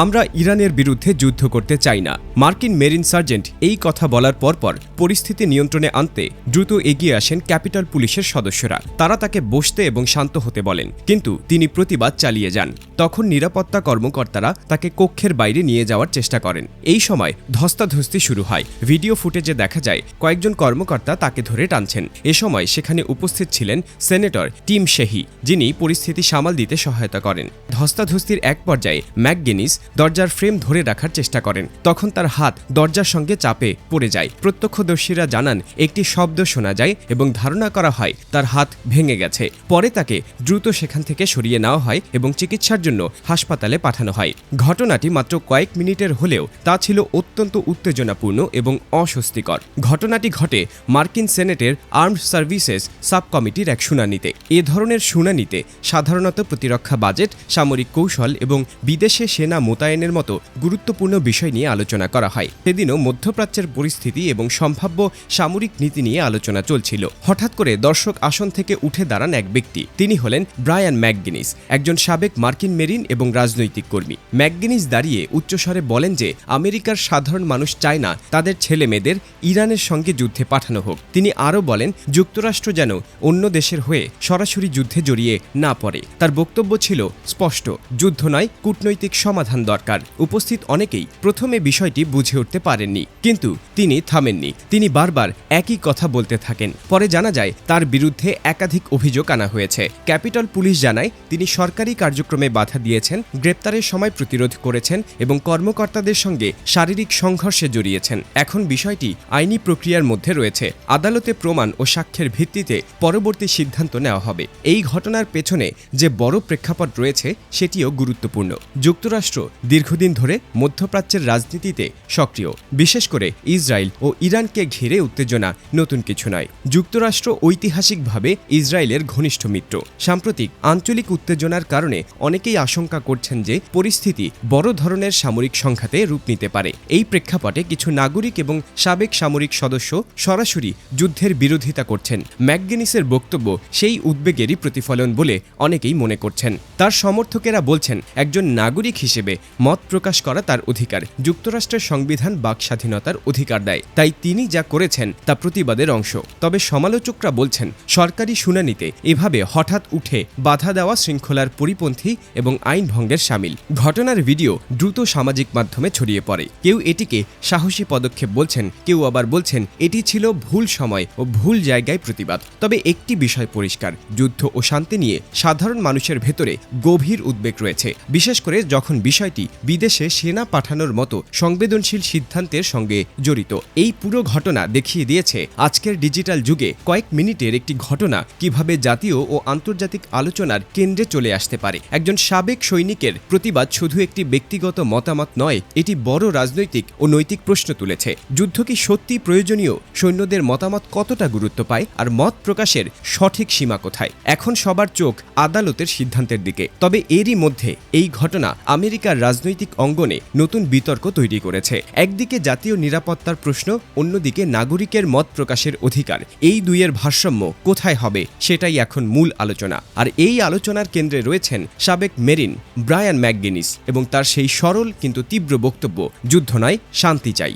আমরা ইরানের বিরুদ্ধে যুদ্ধ করতে চাই না। মার্কিন মেরিন সার্জেন্ট এই কথা বলার পরপর পরিস্থিতি নিয়ন্ত্রণে আনতে দ্রুত এগিয়ে আসেন ক্যাপিটল পুলিশের সদস্যরা। তারা তাকে বসতে এবং শান্ত হতে বলেন, কিন্তু তিনি প্রতিবাদ চালিয়ে যান। তখন নিরাপত্তা কর্মকর্তারা তাকে কক্ষের বাইরে নিয়ে যাওয়ার চেষ্টা করেন। এই সময় ধস্তাধস্তি শুরু হয়। ভিডিও ফুটেজে দেখা যায় কয়েকজন কর্মকর্তা তাকে ধরে টানছেন। এ সময় সেখানে উপস্থিত ছিলেন সেনেটর টিম শেহি, যিনি পরিস্থিতি সামাল দিতে সহায়তা করেন। ধস্তাধস্তির এক পর্যায়ে ম্যাকগিনিস দরজার ফ্রেম ধরে রাখার চেষ্টা করেন। তখন তার হাত দরজার সঙ্গে চাপে পড়ে যায়। প্রত্যক্ষদর্শীরা জানান একটি শব্দ শোনা যায় এবং ধারণা করা হয় তার হাত ভেঙে গেছে। পরে তাকে দ্রুত সেখান থেকে সরিয়ে নেওয়া হয় এবং চিকিৎসার জন্য হাসপাতালে পাঠানো হয়। ঘটনাটি মাত্র কয়েক মিনিটের হলেও তা ছিল অত্যন্ত উত্তেজনাপূর্ণ এবং অস্বস্তিকর। ঘটনাটি ঘটে মার্কিন সেনেটের আর্মড সার্ভিসেস সাব কমিটির এক শুনানিতে। এ ধরনের শুনানিতে সাধারণত প্রতিরক্ষা বাজেট, সামরিক কৌশল এবং বিদেশে সেনা মোতায়েনের মতো গুরুত্বপূর্ণ বিষয় নিয়ে আলোচনা করা হয়। সেদিনও মধ্যপ্রাচ্যের পরিস্থিতি এবং সম্ভাব্য সামরিক নীতি নিয়ে আলোচনা চলছিল। হঠাৎ করে দর্শক আসন থেকে উঠে দাঁড়ান এক ব্যক্তি। তিনি হলেন ব্রায়ান ম্যাকগিনিস, একজন সাবেক মার্কিন মেরিন এবং রাজনৈতিক কর্মী। ম্যাকগিনিস দাঁড়িয়ে উচ্চস্বরে বলেন যে আমেরিকার সাধারণ মানুষ চায় না তাদের ছেলে মেয়েদের ইরানের সঙ্গে যুদ্ধে পাঠানো হোক। তিনি আরও বলেন যুক্তরাষ্ট্র যেন অন্য দেশের হয়ে সরাসরি যুদ্ধে জড়িয়ে না পড়ে। তার বক্তব্য ছিল স্পষ্ট, যুদ্ধ নয়, কূটনৈতিক সমাধান দরকার। উপস্থিত অনেকেই প্রথমে বিষয়টি বুঝে উঠতে পারেননি, কিন্তু তিনি থামেননি। তিনি বারবার একই কথা বলতে থাকেন। পরে জানা যায় তার বিরুদ্ধে একাধিক অভিযোগ আনা হয়েছে। ক্যাপিটল পুলিশ জানায় তিনি সরকারি কার্যক্রমে বাধা দিয়েছেন, গ্রেপ্তারের সময় প্রতিরোধ করেছেন এবং কর্মকর্তাদের সঙ্গে শারীরিক সংঘর্ষে জড়িয়েছেন। এখন বিষয়টি আইনি প্রক্রিয়ার মধ্যে রয়েছে। আদালতে প্রমাণ ও সাক্ষ্যের ভিত্তিতে পরবর্তী সিদ্ধান্ত নেওয়া হবে। এই ঘটনার পেছনে যে বড় প্রেক্ষাপট রয়েছে সেটিও গুরুত্বপূর্ণ। যুক্তরাষ্ট্র দীর্ঘদিন ধরে মধ্যপ্রাচ্যের রাজনীতিতে সক্রিয়। বিশেষ করে ইসরায়েল ও ইরানকে ঘিরে উত্তেজনা নতুন কিছু নয়। যুক্তরাষ্ট্র ঐতিহাসিকভাবে ইসরায়েলের ঘনিষ্ঠ মিত্র। সাম্প্রতিক আঞ্চলিক উত্তেজনার কারণে অনেকেই আশঙ্কা করছেন যে পরিস্থিতি বড় ধরনের সামরিক সংঘাতে রূপ নিতে পারে। এই প্রেক্ষাপটে কিছু নাগরিক এবং সাবেক সামরিক সদস্য সরাসরি যুদ্ধের বিরোধিতা করছেন। ম্যাকগিনিসের বক্তব্য সেই উদ্বেগেরই প্রতিফলন বলে অনেকেই মনে করছেন। তার সমর্থকেরা বলছেন একজন নাগরিক হিসেবে মত প্রকাশ করা তার অধিকার। যুক্তরাষ্ট্রের সংবিধান বাক স্বাধীনতার অধিকার দেয়, তাই তিনি যা করেছেন তা প্রতিবাদের অংশ। তবে সমালোচকরা বলছেন সরকারি শুনানিতে এভাবে হঠাৎ উঠে বাধা দেওয়া শৃঙ্খলার পরিপন্থী এবং আইন ভঙ্গের শামিল। ঘটনার ভিডিও দ্রুত সামাজিক মাধ্যমে ছড়িয়ে পড়ে। কেউ এটিকে সাহসী পদক্ষেপ বলছেন, কেউ আবার বলছেন এটি ছিল ভুল সময় ও ভুল জায়গায় প্রতিবাদ। তবে একটি বিষয় পরিষ্কার, যুদ্ধ ও শান্তি নিয়ে সাধারণ মানুষের ভেতরে গভীর উদ্বেগ রয়েছে, বিশেষ করে যখন বিষয়টি বিদেশে সেনা পাঠানোর মতো সংবেদনশীল সিদ্ধান্তের সঙ্গে জড়িত। এই পুরো ঘটনা দেখিয়ে দিয়েছে আজকের ডিজিটাল যুগে কয়েক মিনিটের একটি ঘটনা কিভাবে জাতীয় ও আন্তর্জাতিক আলোচনার কেন্দ্রে চলে আসতে পারে। একজন সাবেক সৈনিকের প্রতিবাদ শুধু একটি ব্যক্তিগত মতামত নয়, এটি বড় রাজনৈতিক ও নৈতিক প্রশ্ন তুলেছে। যুদ্ধ কি সত্যি প্রয়োজনীয়? সৈন্যদের মতামত কতটা গুরুত্ব পায়? আর মত প্রকাশের সঠিক সীমা কোথায়? এখন সবার চোখ আদালতের সিদ্ধান্তের দিকে। তবে এরই মধ্যে এই ঘটনা আমেরিকার রাজনৈতিক অঙ্গনে নতুন বিতর্ক তৈরি করেছে। একদিকে জাতীয় নিরাপত্তার প্রশ্ন, অন্যদিকে নাগরিকের মত প্রকাশের অধিকার। এই দুইয়ের ভারসাম্য কোথায় হবে সেটাই এখন মূল আলোচনা। আর এই আলোচনার কেন্দ্রে রয়েছেন সাবেক মেরিন ব্রায়ান ম্যাকগিনিস এবং তার সেই সরল কিন্তু তীব্র বক্তব্য, যুদ্ধ নয়, শান্তি চাই।